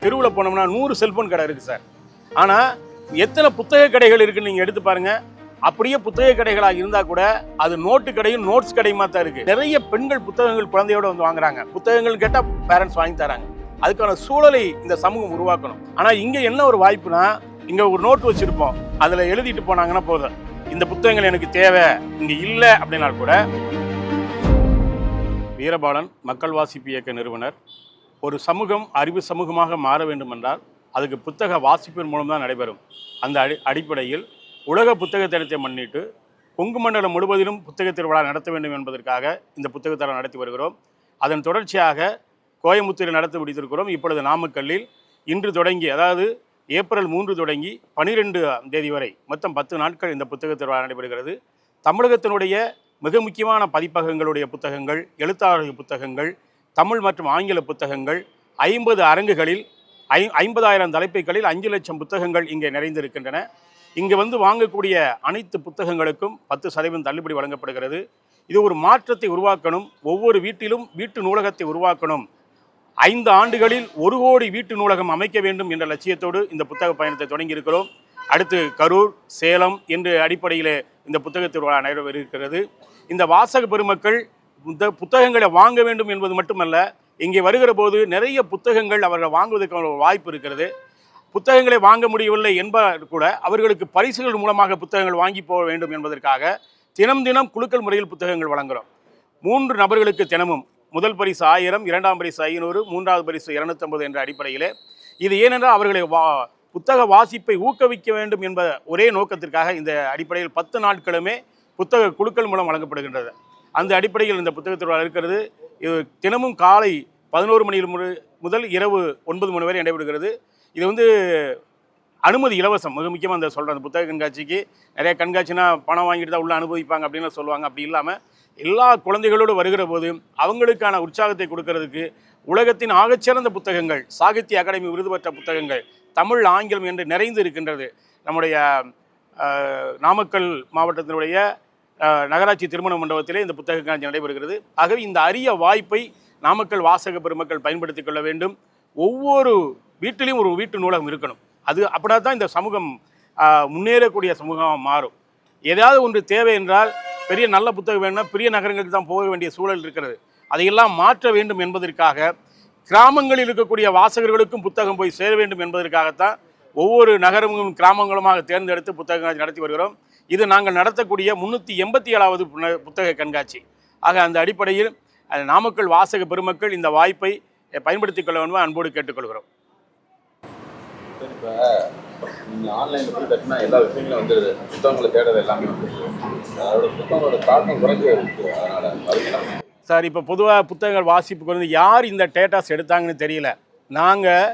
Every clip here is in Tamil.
தெருவில் போனோம்னா 100 செல்போன் கடை இருக்குது சார். ஆனால் எத்தனை புத்தக கடைகள் இருக்குன்னு நீங்கள் எடுத்து பாருங்க. அப்படியே புத்தக கடைகளாக இருந்தால் கூட அது நோட்டு கடையும் நோட்ஸ் கடையுமா தான் இருக்குது. நிறைய பெண்கள் புத்தகங்கள் குழந்தையோட வந்து வாங்குறாங்க. புத்தகங்கள் கேட்டால் பேரண்ட்ஸ் வாங்கி தராங்க. அதுக்கான சூழலை இந்த சமூகம் உருவாக்கணும். ஆனால் இங்கே என்ன ஒரு வாய்ப்புனா, இங்கே ஒரு நோட் வச்சுருப்போம், அதில் எழுதிட்டு போனாங்கன்னா போதும், இந்த புத்தகங்கள் எனக்கு தேவை, இங்கே இல்லை அப்படின்னா கூட. வீரபாலன் மக்கள் வாசிப்பு இயக்க நிறுவனர். ஒரு சமூகம் அறிவு சமூகமாக மாற வேண்டும் என்றால் அதுக்கு புத்தக வாசிப்பின் மூலம் தான் நடைபெறும். அந்த அடிப்படையில் உலக புத்தக தினத்தை முன்னிட்டு கொங்கு மண்டலம் முழுவதிலும் புத்தக திருவிழா நடத்த வேண்டும் என்பதற்காக இந்த புத்தகத்தரம் நடத்தி வருகிறோம். அதன் தொடர்ச்சியாக கோயம்புத்தூரில் நடத்தி முடித்திருக்கிறோம். இப்பொழுது நாமக்கல்லில் இன்று தொடங்கி, அதாவது ஏப்ரல் 3 தொடங்கி 12ஆம் தேதி வரை மொத்தம் 10 நாட்கள் இந்த புத்தக திருவிழா நடைபெறுகிறது. தமிழகத்தினுடைய மிக முக்கியமான பதிப்பகங்களுடைய புத்தகங்கள், எழுத்தாளர்கள் புத்தகங்கள், தமிழ் மற்றும் ஆங்கில புத்தகங்கள் 50 அரங்குகளில் 50,000 தலைப்புகளில் 5 லட்சம் புத்தகங்கள் இங்கே நிறைந்திருக்கின்றன. இங்கே வந்து வாங்கக்கூடிய அனைத்து புத்தகங்களுக்கும் 10% தள்ளுபடி வழங்கப்படுகிறது. இது ஒரு மாற்றத்தை உருவாக்கணும். ஒவ்வொரு வீட்டிலும் வீட்டு நூலகத்தை உருவாக்கணும். 5 ஆண்டுகளில் 1 கோடி வீட்டு நூலகம் அமைக்க வேண்டும் என்ற லட்சியத்தோடு இந்த புத்தக பயணத்தை தொடங்கியிருக்கிறோம். அடுத்து கரூர், சேலம் என்ற அடிப்படையில் இந்த புத்தக திருவிழா நடைபெறுகிறது. இந்த வாசக பெருமக்கள் இந்த புத்தகங்களை வாங்க வேண்டும் என்பது மட்டுமல்ல, இங்கே வருகிற போது நிறைய புத்தகங்கள் அவர்கள் வாங்குவதற்கான வாய்ப்பு இருக்கிறது. புத்தகங்களை வாங்க முடியவில்லை என்பது கூட அவர்களுக்கு பரிசுகள் மூலமாக புத்தகங்கள் வாங்கி போக வேண்டும் என்பதற்காக தினம் குலுக்கல் முறையில் புத்தகங்கள் வழங்குகிறோம். 3 நபர்களுக்கு தினமும் முதல் பரிசு 1000, 2ஆம் பரிசு 500, 3ஆவது பரிசு 250 என்ற அடிப்படையில். இது ஏனென்றால் அவர்களை புத்தக வாசிப்பை ஊக்குவிக்க வேண்டும் என்ற ஒரே நோக்கத்திற்காக இந்த அடிப்படையில் 10 நாட்களுமே புத்தக குலுக்கல் மூலம் வழங்கப்படுகின்றது. அந்த அடிப்படையில் இந்த புத்தக திருவிழா இருக்கிறது. இது தினமும் காலை 11 மணி முதல் இரவு 9 மணி வரை நடைபெறுகிறது. இது வந்து அனுமதி இலவசம். மிக முக்கியமாக அந்த சொல்கிறேன், அந்த புத்தக கண்காட்சிக்கு நிறைய கண்காட்சினா பணம் வாங்கிட்டு தான் உள்ளே அனுபவிப்பாங்க அப்படின்னு சொல்லுவாங்க. அப்படி இல்லாமல் எல்லா குழந்தைகளோடு வருகிற போது அவங்களுக்கான உற்சாகத்தை கொடுக்கறதுக்கு உலகத்தின் ஆகச்சிறந்த புத்தகங்கள், சாகித்ய அகாடமி விருது பெற்ற புத்தகங்கள், தமிழ், ஆங்கிலம் என்று நிறைந்து இருக்கின்றது. நம்முடைய நாமக்கல் மாவட்டத்தினுடைய நகராட்சி திருமண மண்டபத்திலே இந்த புத்தக காட்சி நடைபெறுகிறது. ஆகவே இந்த அரிய வாய்ப்பை நாமக்கல் வாசக பெருமக்கள் பயன்படுத்திக் கொள்ள வேண்டும். ஒவ்வொரு வீட்டிலையும் ஒரு வீட்டு நூலகம் இருக்கணும். அது அப்படின்னா தான் இந்த சமூகம் முன்னேறக்கூடிய சமூகமாக மாறும். ஏதாவது ஒன்று தேவை என்றால் பெரிய நல்ல புத்தகம் வேணும்னா பெரிய நகரங்களுக்கு தான் போக வேண்டிய சூழல் இருக்கிறது. அதையெல்லாம் மாற்ற வேண்டும் என்பதற்காக கிராமங்களில் இருக்கக்கூடிய வாசகர்களுக்கும் புத்தகம் போய் சேர வேண்டும் என்பதற்காகத்தான் ஒவ்வொரு நகரமும் கிராமங்களுமாக தேர்ந்தெடுத்து புத்தக காட்சி நடத்தி வருகிறோம். இது நாங்கள் நடத்தக்கூடிய 387வது புத்தக கண்காட்சி. ஆக அந்த அடிப்படையில் நாமக்கல் வாசக பெருமக்கள் இந்த வாய்ப்பை பயன்படுத்திக் கொள்ள வேண்டும் அன்போடு கேட்டுக்கொள்கிறோம். இப்போ நீங்கள் ஆன்லைனில் போய் கட்டினா எல்லா விஷயங்களும் வந்துடுது, புத்தகங்களை தேடுறது எல்லாமே வந்துடுது. அதோட புத்தகங்களோட தாக்கம் குறைஞ்சி இருக்குது. அதனால் சார், இப்போ பொதுவாக புத்தகங்கள் வாசிப்புக்கு வந்து யார் இந்த டேட்டாஸ் எடுத்தாங்கன்னு தெரியல. நாங்கள்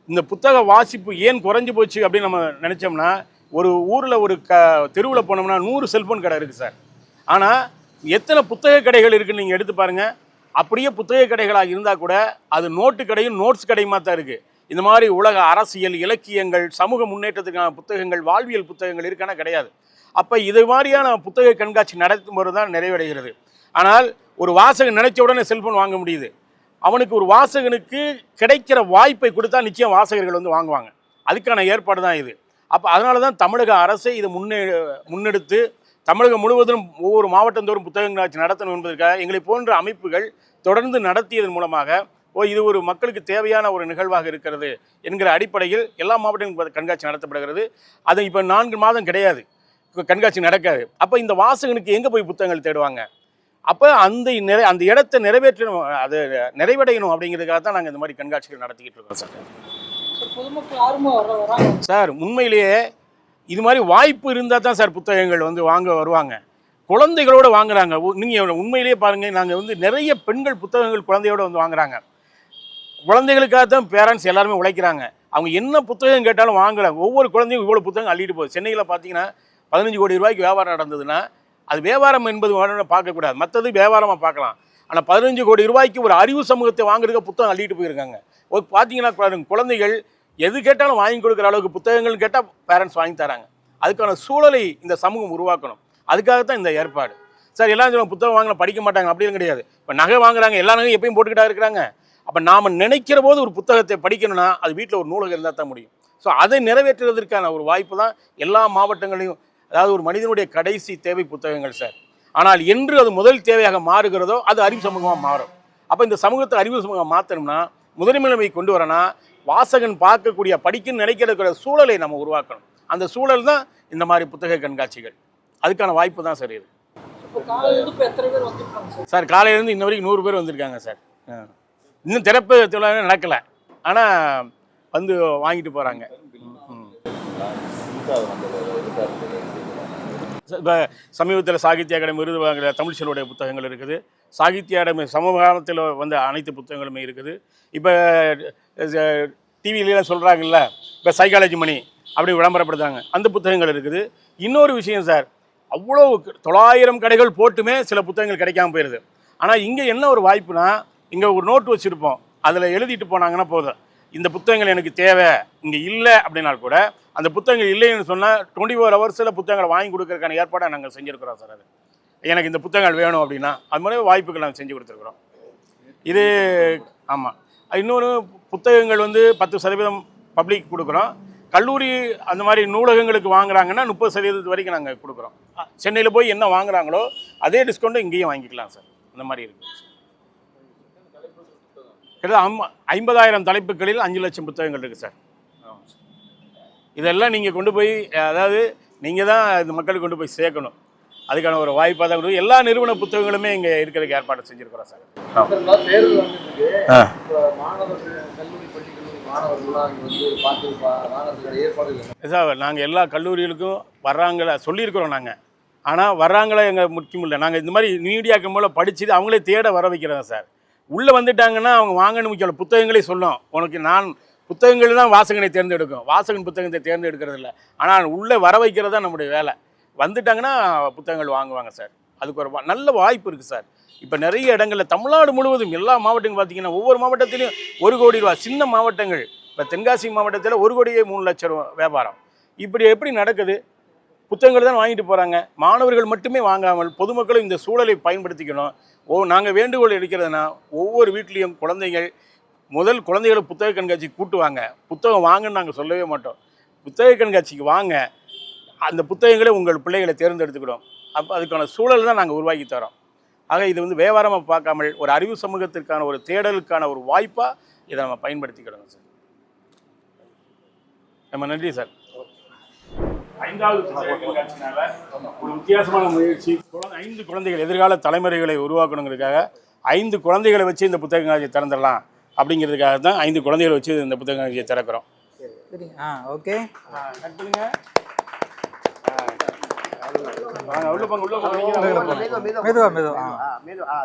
இந்த புத்தக வாசிப்பு ஏன் குறைஞ்சி போச்சு அப்படின்னு நம்ம நினச்சோம்னா, ஒரு ஊரில் ஒரு தெருவில் போனோம்னா 100 செல்ஃபோன் கடை இருக்குது சார். ஆனால் எத்தனை புத்தக கடைகள் இருக்குதுன்னு நீங்கள் எடுத்து பாருங்கள். அப்படியே புத்தக கடைகளாக இருந்தால் கூட அது நோட்டு கடையும் நோட்ஸ் கடையுமா தான் இருக்குது. இந்த மாதிரி உலக அரசியல், இலக்கியங்கள், சமூக முன்னேற்றத்துக்கான புத்தகங்கள், வாழ்வியல் புத்தகங்கள் இருக்கான கிடையாது. அப்போ இது மாதிரியான புத்தக கண்காட்சி நடத்தும் போது தான் நிறைவடைகிறது. ஆனால் ஒரு வாசகன் நினைச்ச உடனே செல்ஃபோன் வாங்க முடியுது. அவனுக்கு ஒரு வாசகனுக்கு கிடைக்கிற வாய்ப்பை கொடுத்தா நிச்சயம் வாசகர்கள் வந்து வாங்குவாங்க. அதுக்கான ஏற்பாடு தான் இது. அப்போ அதனால தான் தமிழக அரசை இதை முன்னெடுத்து தமிழகம் முழுவதும் ஒவ்வொரு மாவட்டந்தோறும் புத்தக கண்காட்சி நடத்தணும் என்பதற்காக எங்களை போன்ற அமைப்புகள் தொடர்ந்து நடத்தியதன் மூலமாக இது ஒரு மக்களுக்கு தேவையான ஒரு நிகழ்வாக இருக்கிறது என்கிற அடிப்படையில் எல்லா மாவட்டங்களும் கண்காட்சி நடத்தப்படுகிறது. அது இப்போ 4 மாதம் கிடையாது, கண்காட்சி நடக்காது. அப்போ இந்த வாசகனுக்கு எங்கே போய் புத்தகங்கள் தேடுவாங்க? அப்போ அந்த இடத்தை நிறைவேற்றணும், அது நிறைவடையணும் அப்படிங்கிறதுக்காக தான் நாங்கள் இந்த மாதிரி கண்காட்சிகள் நடத்திக்கிட்டு இருக்கோம் சார். உண்மையிலேயே இது மாதிரி வாய்ப்பு இருந்தால் தான் சார் புத்தகங்கள் வந்து வாங்க வருவாங்க. குழந்தைகளோடு வாங்குறாங்க. நீங்கள் உண்மையிலேயே பாருங்கள், நாங்கள் வந்து நிறைய பெண்கள் புத்தகங்கள் குழந்தையோடு வந்து வாங்குறாங்க. குழந்தைகளுக்காக தான் பேரண்ட்ஸ் எல்லாருமே உழைக்கிறாங்க. அவங்க என்ன புத்தகம் கேட்டாலும் வாங்கலை. ஒவ்வொரு குழந்தையும் இவ்வளோ புத்தகம் அள்ளிட்டு போகுது. சென்னையில் பார்த்தீங்கன்னா 15 கோடி ரூபாய்க்கு வியாபாரம் நடந்ததுன்னா அது வியாபாரம் என்பது பார்க்கக்கூடாது, மற்றது வியாபாரமாக பார்க்கலாம். ஆனால் 15 கோடி ரூபாய்க்கு ஒரு அறிவு சமூகத்தை வாங்குறதுக்கு புத்தகம் அள்ளிட்டு போயிருக்காங்க. பார்த்தீங்கன்னா குழந்தைகள் எது கேட்டாலும் வாங்கி கொடுக்குற அளவுக்கு புத்தகங்கள் கேட்டால் பேரண்ட்ஸ் வாங்கி தராங்க. அதுக்கான சூழலை இந்த சமூகம் உருவாக்கணும். அதுக்காகத்தான் இந்த ஏற்பாடு சார். எல்லாரும் சொல்லுவாங்க புத்தகம் வாங்கினா படிக்க மாட்டாங்க, அப்படியும் கிடையாது. இப்போ நகை வாங்குறாங்க, எல்லா நகையும் எப்பயும் போட்டுக்கிட்டா இருக்கிறாங்க. அப்போ நாம் நினைக்கிற போது ஒரு புத்தகத்தை படிக்கணும்னா அது வீட்டில் ஒரு நூலகம் இருந்தால் தான் முடியும். ஸோ அதை நிறைவேற்றுவதற்கான ஒரு வாய்ப்பு தான் எல்லா மாவட்டங்களையும். அதாவது ஒரு மனிதனுடைய கடைசி தேவை புத்தகங்கள் சார். ஆனால் என்று அது முதல் தேவையாக மாறுகிறதோ அது அறிவு சமூகமாக மாறும். அப்போ இந்த சமூகத்தை அறிவு சமூகம் மாற்றணும்னா முதன்மையை கொண்டு வரனா வாசகன் பார்க்கக்கூடிய படிக்கணும்னு நினைக்கிற சூழலை நம்ம உருவாக்கணும். அந்த சூழல் தான் இந்த மாதிரி புத்தக கண்காட்சிகள். அதுக்கான வாய்ப்பு தான் சார் இது. சார் காலையிலேருந்து இன்ன வரைக்கும் 100 பேர் வந்திருக்காங்க சார். இன்னும் திறப்பு தொழிலாக நடக்கலை, ஆனால் வந்து வாங்கிட்டு போகிறாங்க. இப்போ சமீபத்தில் சாகித்ய அகாடமி விருது வாங்குகிற தமிழ்ச்செல்வருடைய புத்தகங்கள் இருக்குது. சாகித்ய அகாடமி சமகாலத்தில் வந்த அனைத்து புத்தகங்களுமே இருக்குது. இப்போ டிவியிலாம் சொல்கிறாங்கல்ல, இப்போ சைக்காலஜி மணி அப்படி விளம்பரப்படுத்தாங்க, அந்த புத்தகங்கள் இருக்குது. இன்னொரு விஷயம் சார், அவ்வளோ 900 கடைகள் போட்டுமே சில புத்தகங்கள் கிடைக்காம போயிடுது. ஆனால் இங்கே என்ன ஒரு வாய்ப்புனா, இங்கே ஒரு நோட்டு வச்சுருப்போம், அதில் எழுதிட்டு போனாங்கன்னா போதும், இந்த புத்தகங்கள் எனக்கு தேவை, இங்கே இல்லை அப்படின்னா கூட அந்த புத்தகங்கள் இல்லைன்னு சொன்னால் 24 ஹவர்ஸில் புத்தகங்களை வாங்கி கொடுக்கறதுக்கான ஏற்பாடை நாங்கள் செஞ்சுருக்கிறோம் சார். அது எனக்கு இந்த புத்தகங்கள் வேணும் அப்படின்னா அது மாதிரி வாய்ப்புகள் நாங்கள் செஞ்சு கொடுத்துருக்குறோம். இது ஆமாம். இன்னொரு புத்தகங்கள் வந்து 10% பப்ளிக் கொடுக்குறோம். கல்லூரி அந்த மாதிரி நூலகங்களுக்கு வாங்குறாங்கன்னா 30% வரைக்கும் நாங்கள் கொடுக்குறோம். சென்னையில் போய் என்ன வாங்குறாங்களோ அதே டிஸ்கவுண்ட்டு இங்கேயும் வாங்கிக்கலாம் சார். அந்த மாதிரி இருக்குது. கிட்டத்தட்ட 50,000 தலைப்புகளில் 5 லட்சம் புத்தகங்கள் இருக்குது சார். இதெல்லாம் நீங்கள் கொண்டு போய், அதாவது நீங்கள் தான் இந்த மக்களுக்கு கொண்டு போய் சேர்க்கணும். அதுக்கான ஒரு வாய்ப்பாக தான் கொடுக்கும். எல்லா நிறுவன புத்தகங்களுமே இங்கே இருக்கிறதுக்கு ஏற்பாடு செஞ்சுருக்கிறோம் சார். சார் நாங்கள் எல்லா கல்லூரிகளுக்கும் வர்றாங்கள சொல்லியிருக்கிறோம் நாங்கள். ஆனால் வர்றாங்களா எங்கள் முக்கியம் இல்லை. நாங்கள் இந்த மாதிரி மீடியாக்கள் மூலம் படிச்சுட்டு அவங்களே தேட வர வைக்கிறோம் சார். உள்ளே வந்துட்டாங்கன்னா அவங்க வாங்கன்னு முக்கியம் புத்தகங்களே சொல்லும். உனக்கு நான் புத்தகங்கள் தான் வாசகனை தேர்ந்தெடுக்கும், வாசகன் புத்தகத்தை தேர்ந்தெடுக்கிறது இல்லை. ஆனால் உள்ளே வர வைக்கிறது தான் நம்முடைய வேலை. வந்துட்டாங்கன்னா புத்தகங்கள் வாங்குவாங்க சார். அதுக்கு ஒரு நல்ல வாய்ப்பு இருக்குது சார். இப்போ நிறைய இடங்களில் தமிழ்நாடு முழுவதும் எல்லா மாவட்டங்களும் பார்த்தீங்கன்னா ஒவ்வொரு மாவட்டத்திலையும் 1 கோடி ரூபா, சின்ன மாவட்டங்கள். இப்போ தென்காசி மாவட்டத்தில் 1 கோடியே 3 லட்சம் ரூபா வியாபாரம். இப்படி எப்படி நடக்குது? புத்தகங்கள் தான் வாங்கிட்டு போகிறாங்க. மாணவர்கள் மட்டுமே வாங்காமல் பொதுமக்களும் இந்த சூழலை பயன்படுத்திக்கணும். நாங்கள் வேண்டுகோள் எடுக்கிறதுனா ஒவ்வொரு வீட்லேயும் குழந்தைகளை புத்தக கண்காட்சிக்கு கூட்டுவாங்க. புத்தகம் வாங்கன்னு நாங்கள் சொல்லவே மாட்டோம். புத்தக கண்காட்சிக்கு வாங்க, அந்த புத்தகங்களே உங்கள் பிள்ளைகளை தேர்ந்தெடுத்துக்கிடும். அப்போ அதுக்கான சூழல் தான் நாங்கள் உருவாக்கி தரோம். ஆக இது வந்து வியாபாரமாக பார்க்காமல் ஒரு அறிவு சமூகத்திற்கான ஒரு தேடலுக்கான ஒரு வாய்ப்பாக இதை நம்ம பயன்படுத்திக்கிடணும் சார். நம்ம நன்றி சார். 5வது புத்தக கண்காட்சினால ஒரு வித்தியாசமான முயற்சி. 5 குழந்தைகள், எதிர்கால தலைமுறைகளை உருவாக்கணுங்கிறதுக்காக 5 குழந்தைகளை வச்சு இந்த புத்தக கண்காட்சியை திறந்துடலாம் அப்படிங்கிறதுக்காக தான் 5 குழந்தைகளை வச்சு இந்த புத்தக கண்காட்சியை திறக்கிறோம். சரி, ஓகே. கட்டுங்க. உள்ள போங்க. மெதுவா